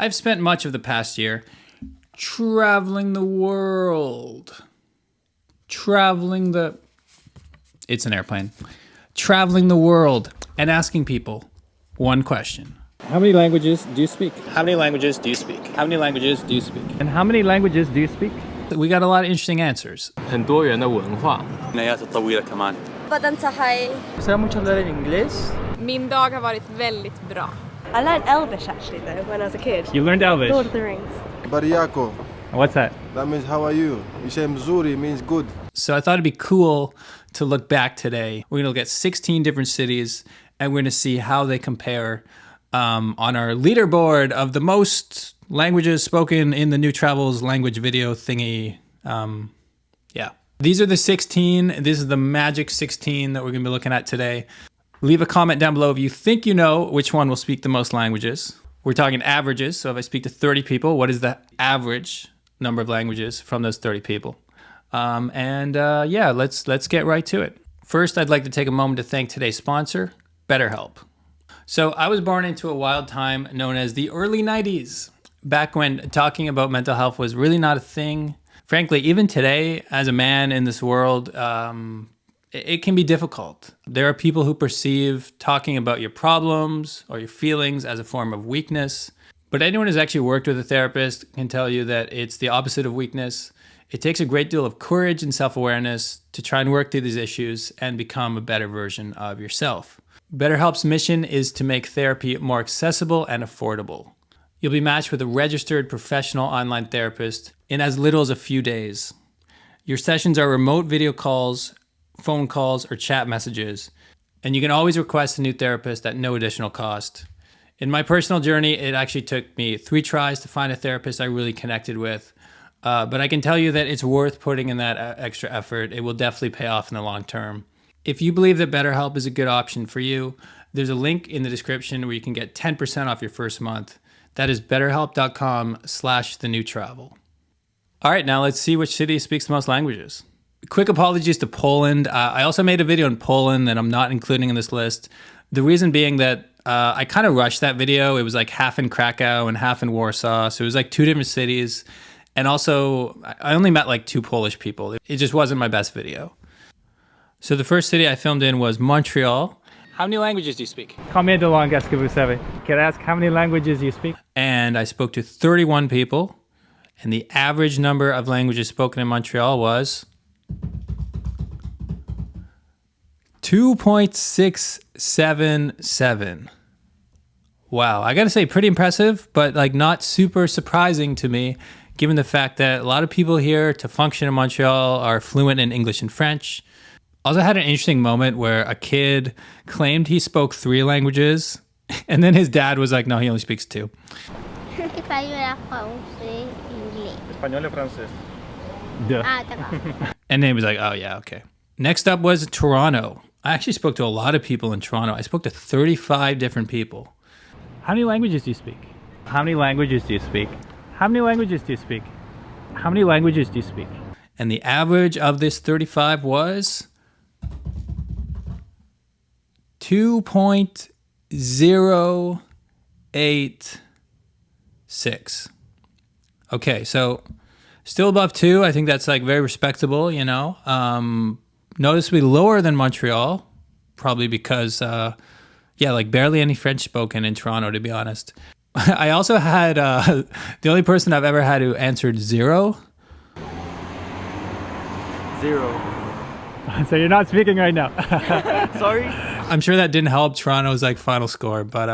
I've spent much of the past year traveling the world. It's an airplane. Traveling the world and asking people one question. How many languages do you speak? How many languages do you speak? How many languages do you speak? And how many languages do you speak? We got a lot of interesting answers. 很多元的文化 Badan Tahai. Gusta mucho hablar en inglés. Min dag har varit väldigt bra. I learned Elvish actually though when I was a kid. You learned Elvish? Lord of the Rings. Bariako. What's that? That means how are you? You say Mzuri means good. So I thought it'd be cool to look back today. We're gonna look at 16 different cities and we're gonna see how they compare on our leaderboard of the most languages spoken in the New Travels language video thingy. Yeah. These are the 16. This is the magic 16 that we're gonna be looking at today. Leave a comment down below if you think you know which one will speak the most languages. We're talking averages. So if I speak to 30 people, what is the average number of languages from those 30 people? Yeah, let's get right to it. First, I'd like to take a moment to thank today's sponsor, BetterHelp. So I was born into a wild time known as the early 90s, back when talking about mental health was really not a thing. Frankly, even today, as a man in this world, it can be difficult. There are people who perceive talking about your problems or your feelings as a form of weakness. But anyone who's actually worked with a therapist can tell you that it's the opposite of weakness. It takes a great deal of courage and self-awareness to try and work through these issues and become a better version of yourself. BetterHelp's mission is to make therapy more accessible and affordable. You'll be matched with a registered professional online therapist in as little as a few days. Your sessions are remote video calls, phone calls, or chat messages, and you can always request a new therapist at no additional cost. In my personal journey, it actually took me 3 tries to find a therapist I really connected with, but I can tell you that it's worth putting in that extra effort. It will definitely pay off in the long term. If you believe that BetterHelp is a good option for you, there's a link in the description where you can get 10% off your first month. That is betterhelp.com/thenewtravel. All right, now let's see which city speaks the most languages. Quick apologies to Poland. I also made a video in Poland that I'm not including in this list. The reason being that I kind of rushed that video. It was like half in Krakow and half in Warsaw. So it was like 2 different cities. And also, I only met like 2 Polish people. It just wasn't my best video. So the first city I filmed in was Montreal. How many languages do you speak? Combien de langues est-ce que vous savez? Can I ask how many languages you speak? And I spoke to 31 people. And the average number of languages spoken in Montreal was 2.677. Wow, I gotta say, pretty impressive, but like not super surprising to me, given the fact that a lot of people here to function in Montreal are fluent in English and French. Also had an interesting moment where a kid claimed he spoke 3 languages, and then his dad was like, no, he only speaks 2. Español y francés. And then he was like, oh yeah, okay. Next up was Toronto. I actually spoke to a lot of people in Toronto. I spoke to 35 different people. How many languages do you speak? How many languages do you speak? How many languages do you speak? How many languages do you speak? And the average of this 35 was 2.086. Okay, so still above 2. I think that's like very respectable, you know. Noticeably lower than Montreal, probably because, like barely any French spoken in Toronto, to be honest. I also had, the only person I've ever had who answered 0. 0. So you're not speaking right now. Sorry. I'm sure that didn't help Toronto's like final score, but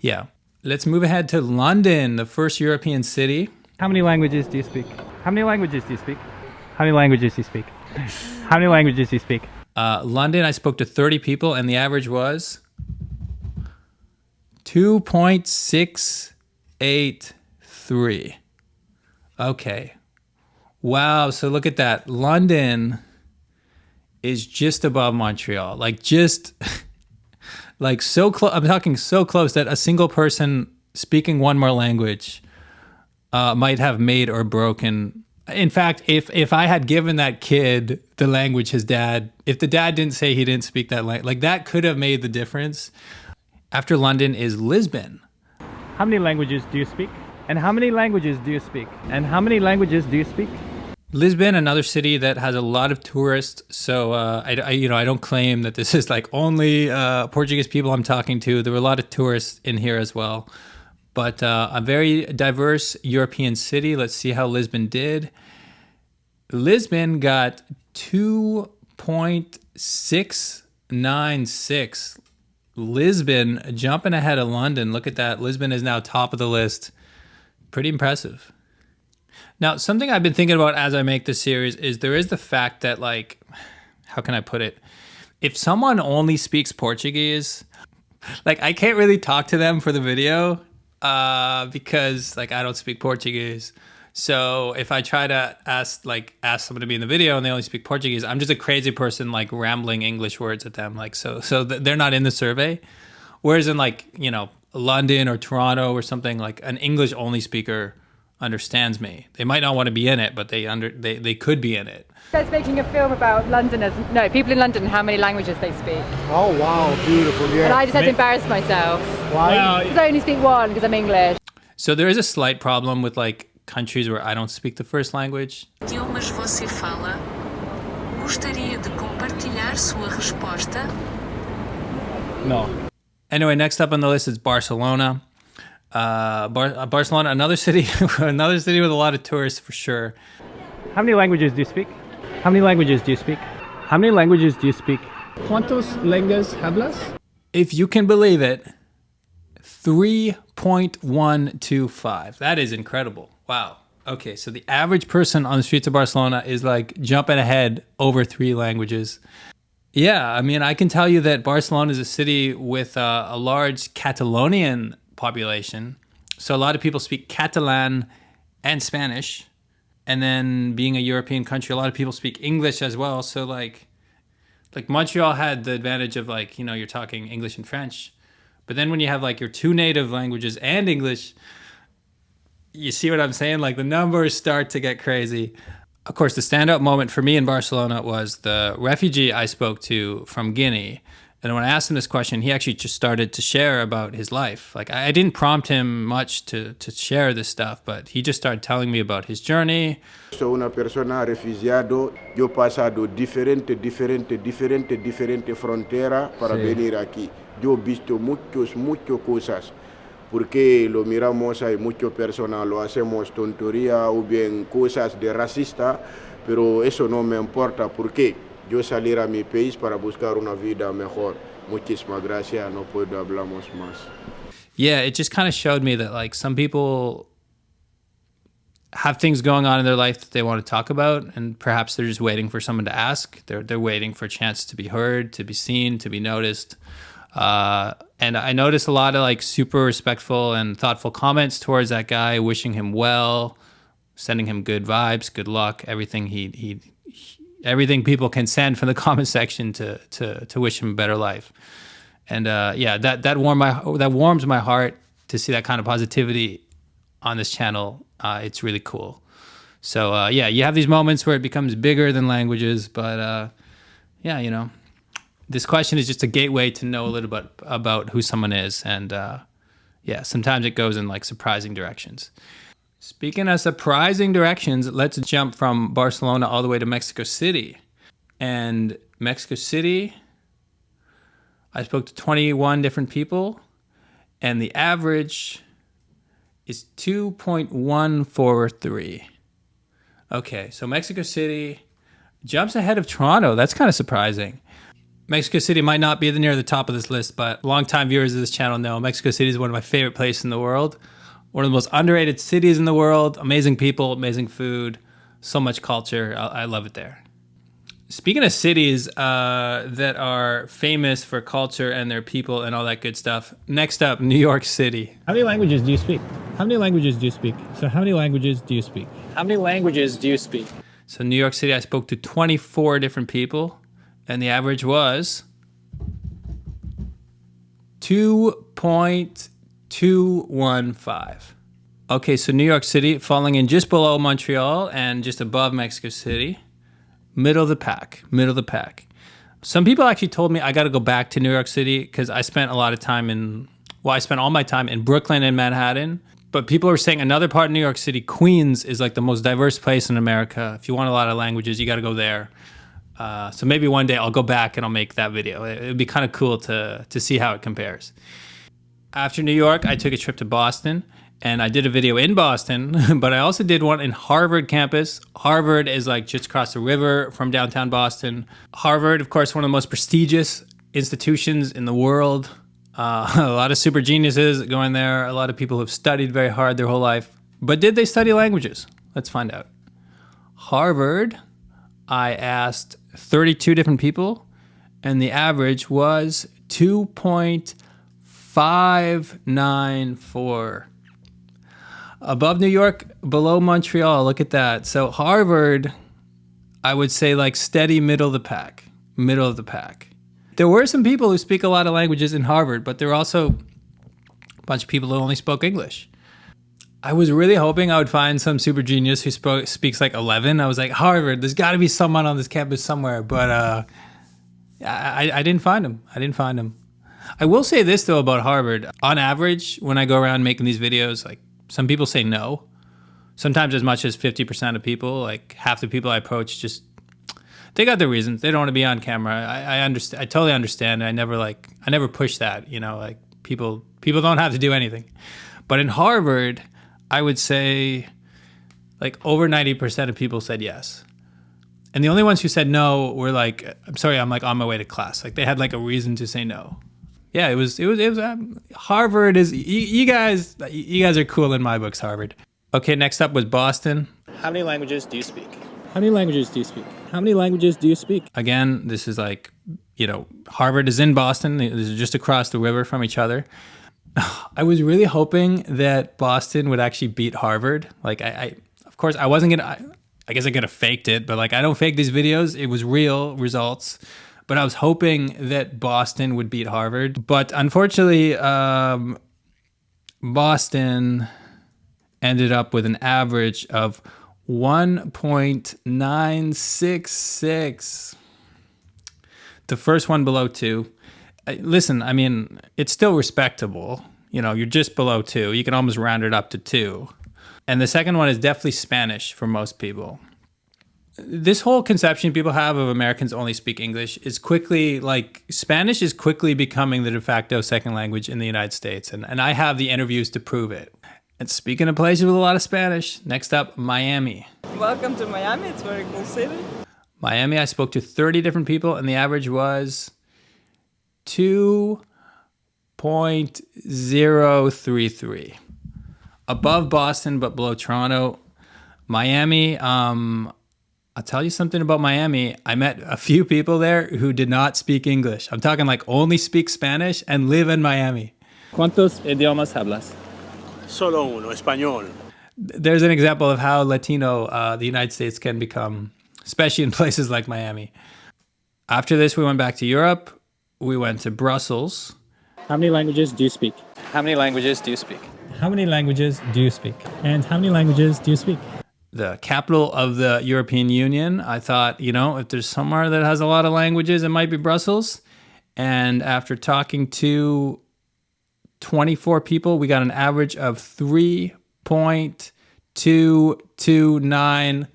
yeah. Let's move ahead to London, the first European city. How many languages do you speak? How many languages do you speak? How many languages do you speak? How many languages do you speak? London, I spoke to 30 people, and the average was 2.683. Okay. Wow, so look at that. London is just above Montreal. Like just like so close. I'm talking so close that a single person speaking one more language might have made or broken. In fact, if I had given that kid the language his dad, if the dad didn't say he didn't speak that language, like that could have made the difference. After London is Lisbon. How many languages do you speak? And how many languages do you speak? And how many languages do you speak? Lisbon, another city that has a lot of tourists. So I don't claim that this is like only Portuguese people I'm talking to. There were a lot of tourists in here as well. But a very diverse European city. Let's see how Lisbon did. Lisbon got 2.696. Lisbon jumping ahead of London. Look at that. Lisbon is now top of the list. Pretty impressive. Now, something I've been thinking about as I make this series is there is the fact that, like, how can I put it? If someone only speaks Portuguese, like, I can't really talk to them for the video because, like, I don't speak Portuguese. So if I try to ask someone to be in the video and they only speak Portuguese, I'm just a crazy person, like, rambling English words at them. Like, so they're not in the survey. Whereas in, like, you know, London or Toronto or something, like, an English only speaker understands me. They might not want to be in it, but they could be in it. Guys making a film about Londoners, no, people in London and how many languages they speak. Oh wow, beautiful, yeah. And I just had to embarrass myself. Why? Because I only speak one, because I'm English. So there is a slight problem with, like, countries where I don't speak the first language. Idiomas você fala? Gostaria de compartilhar sua resposta? No. Anyway, next up on the list is Barcelona. Barcelona, another city with a lot of tourists for sure. How many languages do you speak? How many languages do you speak? How many languages do you speak? ¿Cuántas lenguas hablas? If you can believe it, 3.125. That is incredible. Wow. Okay, so the average person on the streets of Barcelona is like jumping ahead over 3 languages. Yeah, I mean, I can tell you that Barcelona is a city with a large Catalonian population. So a lot of people speak Catalan and Spanish. And then being a European country, a lot of people speak English as well. So like Montreal had the advantage of, like, you know, you're talking English and French. But then when you have like your 2 native languages and English, you see what I'm saying? Like the numbers start to get crazy. Of course, the standout moment for me in Barcelona was the refugee I spoke to from Guinea. And when I asked him this question, he actually just started to share about his life. Like, I didn't prompt him much to share this stuff, but he just started telling me about his journey. Soy una persona refugiado, yo pasado diferente fronteras para venir aquí. Yo he visto muchas cosas, porque lo miramos, hay muchas personas, lo hacemos tontería o bien cosas de racista, pero eso no me importa, porque yo salir a mi país para buscar una vida mejor. Muchísimas gracias, no puedo hablamos más. Yeah, it just kind of showed me that, like, some people have things going on in their life that they want to talk about, and perhaps they're just waiting for someone to ask. They're waiting for a chance to be heard, to be seen, to be noticed. And I noticed a lot of, like, super respectful and thoughtful comments towards that guy, wishing him well, sending him good vibes, good luck, everything everything people can send from the comment section to wish him a better life. And yeah, that warms my heart to see that kind of positivity on this channel. It's really cool. So yeah, you have these moments where it becomes bigger than languages, but yeah, you know, this question is just a gateway to know a little bit about who someone is. And yeah, sometimes it goes in like surprising directions. Speaking of surprising directions, let's jump from Barcelona all the way to Mexico City. And Mexico City, I spoke to 21 different people, and the average is 2.143. Okay, so Mexico City jumps ahead of Toronto. That's kind of surprising. Mexico City might not be near the top of this list, but longtime viewers of this channel know Mexico City is one of my favorite places in the world. One of the most underrated cities in the world. Amazing people, amazing food, so much culture. I love it there. Speaking of cities that are famous for culture and their people and all that good stuff, next up, New York City. How many languages do you speak? How many languages do you speak? So how many languages do you speak? How many languages do you speak? So New York City, I spoke to 24 different people, and the average was 2.215. Okay, so New York City falling in just below Montreal and just above Mexico City. Middle of the pack. Some people actually told me I got to go back to New York City because I spent a lot of time in Well, I spent all my time in Brooklyn and Manhattan, but people are saying another part of New York City, Queens, is like the most diverse place in America. If you want a lot of languages, you got to go there. So maybe one day I'll go back and I'll make that video. It would be kind of cool to see how it compares. After New York, I took a trip to Boston, and I did a video in Boston, but I also did one in Harvard campus. Harvard is like just across the river from downtown Boston. Harvard, of course, one of the most prestigious institutions in the world. A lot of super geniuses going there, a lot of people who've studied very hard their whole life. But did they study languages? Let's find out. Harvard, I asked 32 different people, and the average was 2.594. Above New York, below Montreal, look at that. So Harvard, I would say like steady middle of the pack. Middle of the pack. There were some people who speak a lot of languages in Harvard, but there were also a bunch of people who only spoke English. I was really hoping I would find some super genius who speaks like 11. I was like, Harvard, there's got to be someone on this campus somewhere, but I didn't find him. I will say this, though, about Harvard. On average, when I go around making these videos, like some people say no. Sometimes as much as 50% of people, like half the people I approach, just they got their reasons. They don't want to be on camera. I understand. I totally understand. I never push that. You know, like people don't have to do anything. But in Harvard, I would say like over 90% of people said yes. And the only ones who said no were like, I'm sorry, I'm like on my way to class. Like they had like a reason to say no. Yeah, it was Harvard is, you guys are cool in my books, Harvard. Okay, next up was Boston. How many languages do you speak? How many languages do you speak? How many languages do you speak? Again, this is like, you know, Harvard is in Boston. This is just across the river from each other. I was really hoping that Boston would actually beat Harvard. Like, of course, I wasn't going to, I guess I could have faked it, but like, I don't fake these videos. It was real results. But I was hoping that Boston would beat Harvard. But unfortunately, Boston ended up with an average of 1.966. The first one below 2. Listen, I mean, it's still respectable. You know, you're just below 2. You can almost round it up to 2. And the second one is definitely Spanish for most people. This whole conception people have of Americans only speak English is quickly, like, Spanish is quickly becoming the de facto second language in the United States. And I have the interviews to prove it. And speaking of places with a lot of Spanish, next up, Miami. Welcome to Miami. It's a very cool city. Miami, I spoke to 30 different people, and the average was 2.033. Above Boston, but below Toronto. Miami, I'll tell you something about Miami. I met a few people there who did not speak English. I'm talking like only speak Spanish and live in Miami. ¿Cuántos idiomas hablas? Solo uno, español. There's an example of how Latino the United States can become, especially in places like Miami. After this, we went back to Europe. We went to Brussels. How many languages do you speak? How many languages do you speak? How many languages do you speak? And how many languages do you speak? The capital of the European Union. I thought, you know, if there's somewhere that has a lot of languages, it might be Brussels. And after talking to 24 people, we got an average of 3.229.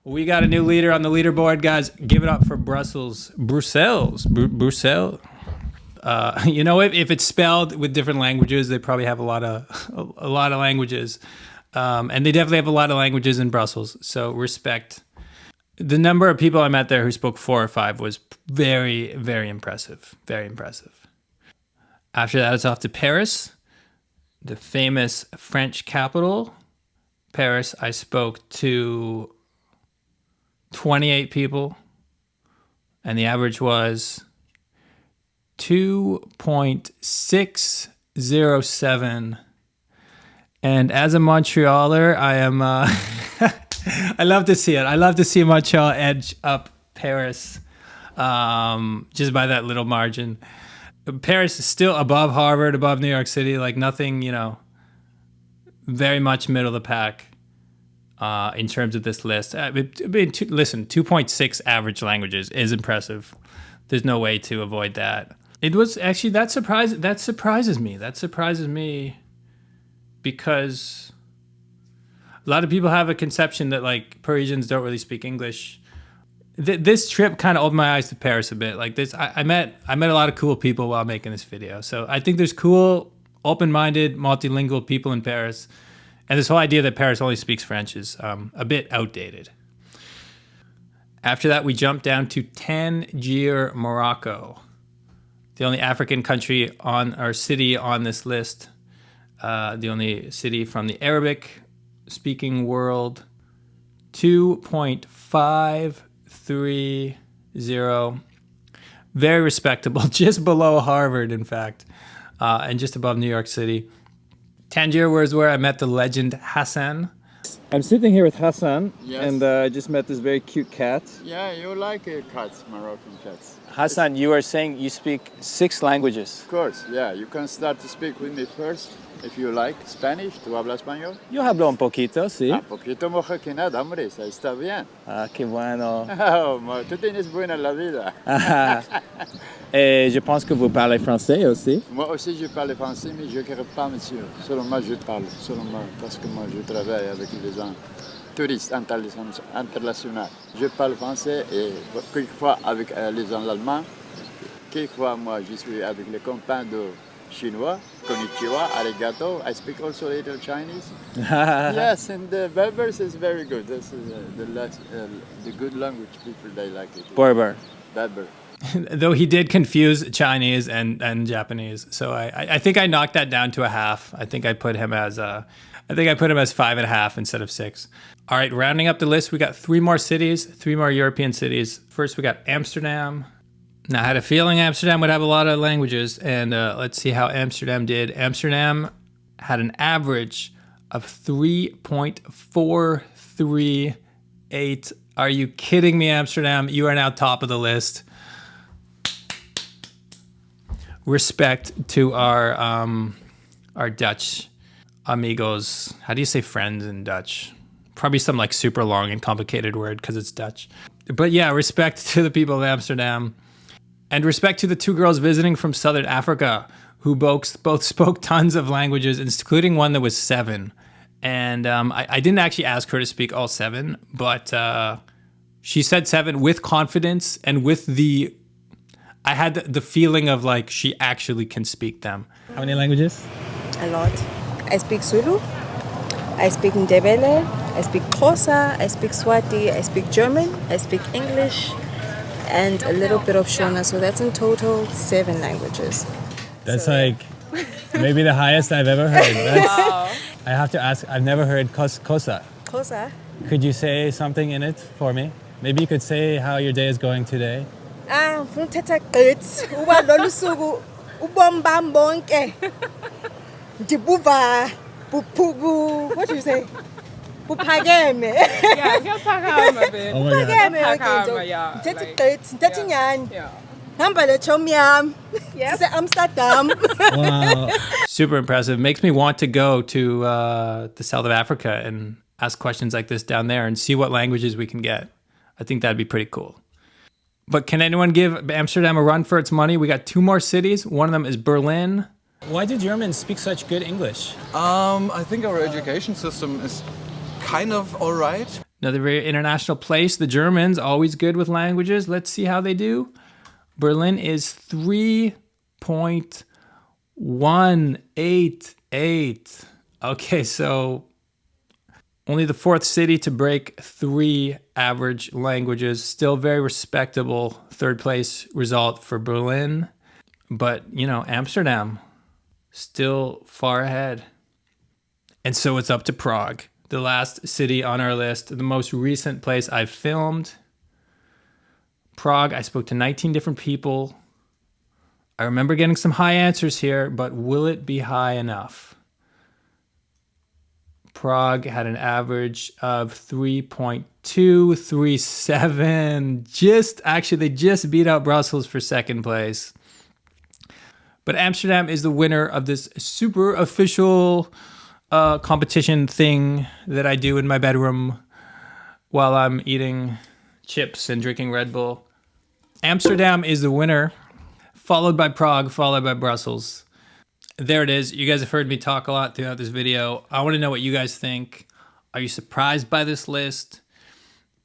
We got a new leader on the leaderboard, guys. Give it up for Brussels. Brussels. You know, if it's spelled with different languages, they probably have a lot of languages. And they definitely have a lot of languages in Brussels. So respect. The number of people I met there who spoke 4 or 5 was very, very impressive. Very impressive. After that, it's off to Paris, the famous French capital. Paris, I spoke to 28 people, and the average was 2.607. And as a Montrealer, I am, I love to see it. I love to see Montreal edge up Paris just by that little margin. Paris is still above Harvard, above New York City, like nothing, you know, very much middle of the pack in terms of this list. Listen, 2.6 average languages is impressive. There's no way to avoid that. It was actually that surprises me. That surprises me because a lot of people have a conception that like Parisians don't really speak English. This trip kind of opened my eyes to Paris a bit. Like this, I met a lot of cool people while making this video. So I think there's cool, open-minded, multilingual people in Paris, and this whole idea that Paris only speaks French is a bit outdated. After that, we jumped down to Tangier, Morocco, the only African country city on this list, the only city from the Arabic-speaking world. 2.530, very respectable, just below Harvard, in fact, and just above New York City. Tangier was where I met the legend Hassan. I'm sitting here with Hassan, Yes. and I just met this very cute cat. Yeah, you like cats, Moroccan cats. Hassan, you are saying you speak 6 languages. Of course, yeah. You can start to speak with me first, if you like. Spanish, ¿tú hablas español? Yo hablo un poquito, sí. Poquito mejor que nada, hombre, eso está bien. Ah, qué bueno. Oh, tú tienes buena la vida. Et je pense que vous parlez français aussi. Moi aussi, je parle français, mais je ne crée pas, monsieur. Seulement je parle, seulement parce que moi, je travaille avec les gens touristes internationaux. Je parle français et quelquefois avec les gens allemands. Quelquefois, moi, je suis avec les compagnons de Chinois. Konnichiwa, arigato. I speak also a little Chinese. Yes, and the Berbers is very good. This is the good language people, they like it. Berber. Berber. Though he did confuse Chinese and Japanese, so I think I knocked that down to a half. I think I put him as 5.5 instead of 6. All right, rounding up the list, we got 3 more cities, 3 more European cities. First, we got Amsterdam. Now, I had a feeling Amsterdam would have a lot of languages, and let's see how Amsterdam did. Amsterdam had an average of 3.438. Are you kidding me, Amsterdam? You are now top of the list. Respect to our Dutch amigos. How do you say friends in Dutch? Probably some like super long and complicated word because it's Dutch. But yeah, respect to the people of Amsterdam. And respect to the 2 girls visiting from Southern Africa who both spoke tons of languages, including one that was 7. And I didn't actually ask her to speak all 7, but she said 7 with confidence and with I had the feeling of like she actually can speak them. How many languages? A lot. I speak Zulu, I speak Ndebele, I speak Xhosa, I speak Swati, I speak German, I speak English, and a little bit of Shona. So that's in total 7 languages. That's like maybe the highest I've ever heard. Wow. I have to ask, I've never heard Xhosa. Xhosa? Could you say something in it for me? Maybe you could say how your day is going today. Ngifuna ukuthatha gqithi uba lolu suku ubomi bami bonke ndibuva what do you say? Buphakeme. Yeah, kuyaphakama babe. Oh my God. Buphakeme, yeah. ndithatha igqithi, ndithatha inyani. Hamba le chomi yami. Amsterdam. Wow. Super impressive. Makes me want to go to the south of Africa and ask questions like this down there and see what languages we can get. I think that'd be pretty cool. But can anyone give Amsterdam a run for its money? We got 2 more cities. One of them is Berlin. Why do Germans speak such good English? I think our education system is kind of all right. Another very international place. The Germans, always good with languages. Let's see how they do. Berlin is 3.188. Okay, so only the 4th city to break 3 average languages. Still very respectable 3rd place result for Berlin. But, Amsterdam, still far ahead. And so it's up to Prague, the last city on our list, the most recent place I've filmed. Prague, I spoke to 19 different people. I remember getting some high answers here, but will it be high enough? Prague had an average of 3.237. They just beat out Brussels for 2nd place. But Amsterdam is the winner of this super official competition thing that I do in my bedroom while I'm eating chips and drinking Red Bull. Amsterdam is the winner. followed by Prague, followed by Brussels. There it is. You guys have heard me talk a lot throughout this video. I want to know what you guys think. Are you surprised by this list?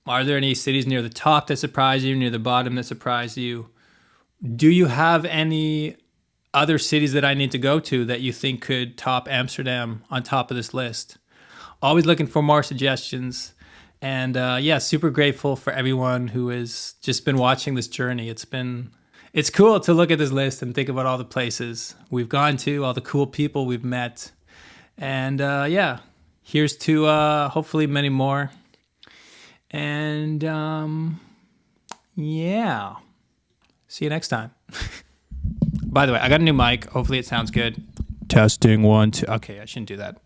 Are there any cities near the top that surprise you, near the bottom that surprise you? Do you have any other cities that I need to go to that you think could top Amsterdam on top of this list? Always looking for more suggestions. And yeah, super grateful for everyone who has just been watching this journey. It's cool to look at this list and think about all the places we've gone to, all the cool people we've met. And yeah, here's to hopefully many more. And yeah, see you next time. By the way, I got a new mic. Hopefully it sounds good. Testing 1, 2. Okay, I shouldn't do that.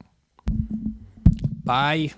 Bye.